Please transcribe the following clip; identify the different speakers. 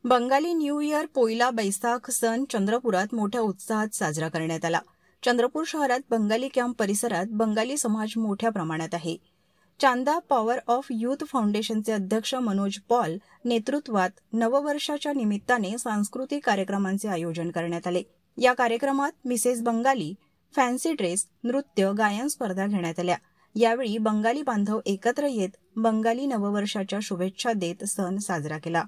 Speaker 1: Bengali new year Poila बैसाख सण चंद्रपुरात मोठ्या उत्साहात साजरा करण्यात आला। चंद्रपूर शहरात बंगाली कॅम्प परिसरात बंगाली समाज मोठ्या प्रमाणात आहे। चांदा पॉवर ऑफ यूथ फाउंडेशनचे अध्यक्ष मनोज पॉल नेतृत्वात नववर्षाच्या निमित्ताने सांस्कृतिक कार्यक्रमांचे आयोजन करण्यात आले। या कार्यक्रमात मिसेस बंगाली, फॅन्सी ड्रेस, नृत्य, गायन स्पर्धा घेण्यात आल्या। यावेळी बंगाली बांधव एकत्र येत बंगाली नववर्षाच्या शुभेच्छा देत सण साजरा केला।